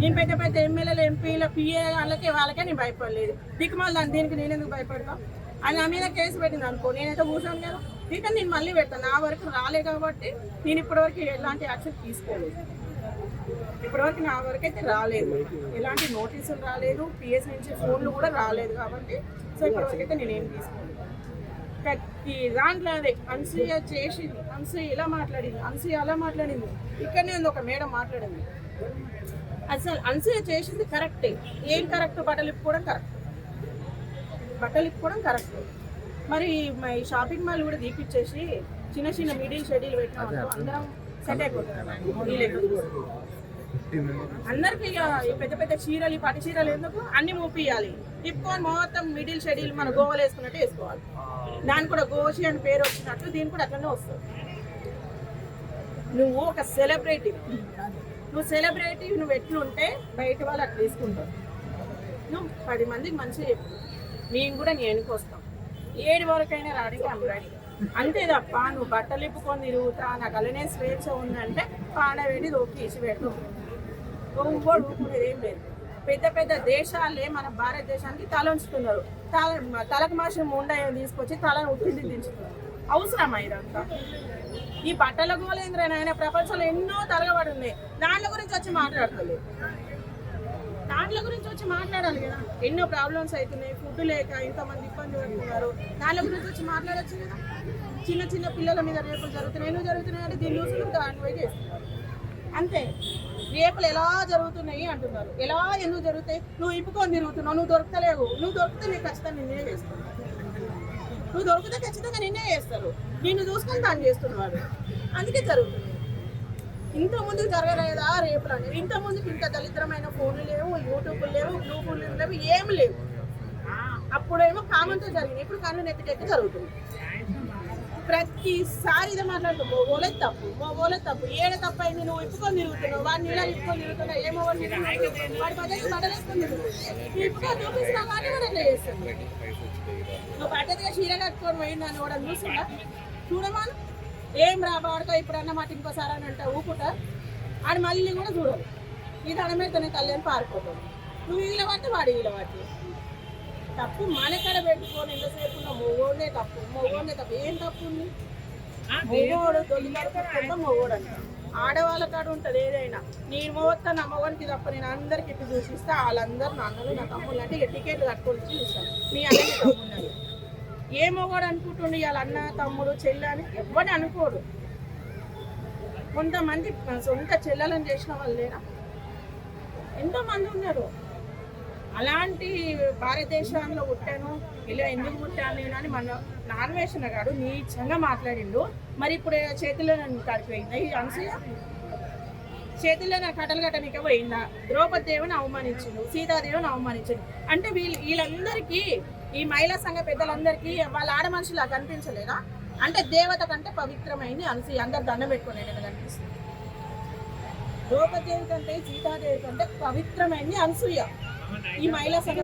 నేను పెద్ద పెద్ద ఎమ్మెల్యేలు ఎంపీల పిఏ వాళ్ళకే నేను భయపడలేదు. దిక్కుమాలి దీనికి నేను ఎందుకు భయపడతాను? అది నా మీద కేసు పెట్టింది అనుకో, నేనైతే కూర్చోను కదా, రిటర్న్ నేను మళ్ళీ పెడతాను. నా వరకు రాలే కాబట్టి నేను ఇప్పటివరకు ఎలాంటి యాక్షన్ తీసుకోలేదు. ఇప్పటివరకు నా వరకు అయితే రాలేదు, ఎలాంటి నోటీసులు రాలేదు, పిఎస్ నుంచి ఫోన్లు కూడా రాలేదు కాబట్టి సో ఇప్పటివరకు అయితే నేనేం తీసుకోలేదు. ప్రతి దాంట్లో అదే అనసూయ చేసింది, అనసూయ ఇలా మాట్లాడింది, అనసూయ అలా మాట్లాడింది, ఇక్కడనే ఉంది ఒక మేడం మాట్లాడింది. అసలు అనసూయ చేసింది కరెక్టే. ఏం కరెక్ట్? బట్టలు ఇప్పుకోవడం కరెక్ట్, బట్టలు ఇప్పుకోవడం కరెక్ట్. మరి ఈ షాపింగ్ మాల్ కూడా తీపిచ్చేసి చిన్న చిన్న మిడిల్ షెడ్యూల్ పెట్టిన అందరం సెట్ అయిపోతున్నాం. అందరికి పెద్ద పెద్ద చీరలు, పట్టు చీరలు ఎందుకు అన్ని మూపియాలి, తిప్పుకొని మొత్తం మిడిల్ షెడ్యూల్ మన గోవాలు వేసుకున్నట్టు వేసుకోవాలి. దానికి కూడా గోషి అని పేరు వచ్చినట్టు దీనికి కూడా అట్లనే వస్తుంది. నువ్వు ఒక సెలబ్రిటీ, నువ్వు ఎట్లుంటే బయట వాళ్ళు అట్లా వేసుకుంటావు. నువ్వు 10 మందికి మంచిగా చెప్పు, మేము కూడా నీ వెనుక వస్తాం, 7 వరకైనా రానికి అమ్మరాని. అంతే తప్ప నువ్వు బట్టలు ఇప్పుకొని తిరుగుతా నాకు అలానే స్వేచ్ఛ ఉందంటే పాడవేడి దొక్కి ఇసి పెడతావు. ఇంకోటి ఊరుకునేది ఏం లేదు. పెద్ద పెద్ద దేశాలే మన భారతదేశానికి తల ఉంచుతున్నారు. తలకు మాసం ఉండాయని తీసుకొచ్చి తలను ఉట్టింది దించుతున్నారు. అవసరమా ఇదంతా? ఈ బట్టల గోలేంద్రనైనా ప్రపంచంలో ఎన్నో తరగబడి ఉన్నాయి, దాంట్ల గురించి వచ్చి మాట్లాడతలేదు. దాంట్ల గురించి వచ్చి మాట్లాడాలి కదా. ఎన్నో ప్రాబ్లమ్స్ అవుతున్నాయి, ఫుడ్ లేక ఇంతమంది ఇబ్బంది పడుతున్నారు, దాంట్ల గురించి వచ్చి మాట్లాడచ్చు కదా. చిన్న చిన్న పిల్లల మీద రేపులు జరుగుతున్నాయి, ఎందుకు జరుగుతున్నాయి అంటే దీని న్యూస్లు దాన్ని పోయి చేస్తున్నారు. అంతే. రేపులు ఎలా జరుగుతున్నాయి అంటున్నారు, ఎలా ఎందుకు జరుగుతాయి? నువ్వు ఇప్పుకొని తిరుగుతున్నావు, నువ్వు దొరకలేవు. నువ్వు దొరికితే నీకు ఖచ్చితంగా నిన్నే చేస్తావు, నువ్వు దొరికితే ఖచ్చితంగా నిన్నే చేస్తారు. నిన్ను చూసుకొని దాన్ని చేస్తున్నవాడు, అందుకే జరుగుతుంది. ఇంతకుముందుకు జరగలేదా రేపులు అనేవి? ఇంతకుముందుకు ఇంత దళిద్రమైన ఫోన్లు లేవు, యూట్యూబ్లు లేవు, గ్రూపులు లేవు, ఏమి లేవు. అప్పుడేమో కామంతో జరిగింది, ఇప్పుడు కళ్ళు నెత్తికెత్తి జరుగుతుంది. ప్రతిసారి ఇదే మాట్లాడుతావు, మోగోలే తప్పు. ఏడ తప్పు అయింది? నువ్వు ఇప్పుకొని తిరుగుతున్నావు, వాడిని ఇలా ఇప్పుకొని తిరుగుతున్నావు, ఏమో వాడి పద్ధతి బట్టలేసుకొని తిరుగుతున్నావు. ఇప్పుకొని చూపిస్తున్నావు కానీ వాడు ఎట్లా చేస్తాను. నువ్వు పద్ధతిగా చీర కట్టుకొని పోయిందని కూడా చూసిందా? చూడమాను ఏం రాబాడుకో ఇప్పుడన్నా మాట ఇంకోసారి అని అంటే ఊపుకుంటా ఆడు మళ్ళీ కూడా చూడవు. ఈ దండమేతనే కళ్యాణ్ పారిపోతాడు. నువ్వు ఈల పట్టి వాడు ఈల పట్టి. తప్పు మనకడ పెట్టుకొని ఎంతసేపు ఉన్న మొగోడే తప్పు. ఏం తప్పు ఉంది? మొగోడు తొలిగా మొగోడు అంట. ఆడవాళ్ళ కాడ ఉంటుంది ఏదైనా. నేను మొత్తం నా మొగనికి తప్ప నేను అందరికి ఇటు చూసిస్తే వాళ్ళందరూ నా అన్నలు నా తమ్ముళ్ళు అంటే టికెట్లు కట్టుకొని చూస్తాను. మీ అన్నని తమ్ముళ్ళు ఏ మొగోడు అనుకుంటుండే వాళ్ళ అన్న తమ్ముడు చెల్లె అని ఎవరిని అనుకోడు. కొంతమంది సొంత చెల్లెలను చేసిన వాళ్ళు లేరా? ఎంతోమంది ఉన్నారు. అలాంటి భారతదేశంలో పుట్టాను, ఇలా ఎందుకు పుట్టాను నేను అని మన నాన్వేషణ గారు నీచంగా మాట్లాడిండు. మరి ఇప్పుడు చేతిలో నన్ను కాడిపోయిందా ఈ అనసూయ? చేతుల్లో నా కట్టలు కట్టనిక పోయిందా? ద్రౌపది దేవిని అవమానించిండు, సీతాదేవిని అవమానించిండు. అంటే వీళ్ళందరికీ ఈ మహిళా సంఘ పెద్దలందరికీ వాళ్ళ ఆడ మనుషులా కనిపించలేదా? అంటే దేవత కంటే పవిత్రమైంది అనసూయ, అందరు దండం పెట్టుకునేటట్టు కనిపిస్తుంది. ద్రౌపది దేవి కంటే సీతాదేవి కంటే పవిత్రమైంది అనసూయ. ఈ మహిళా సంఘ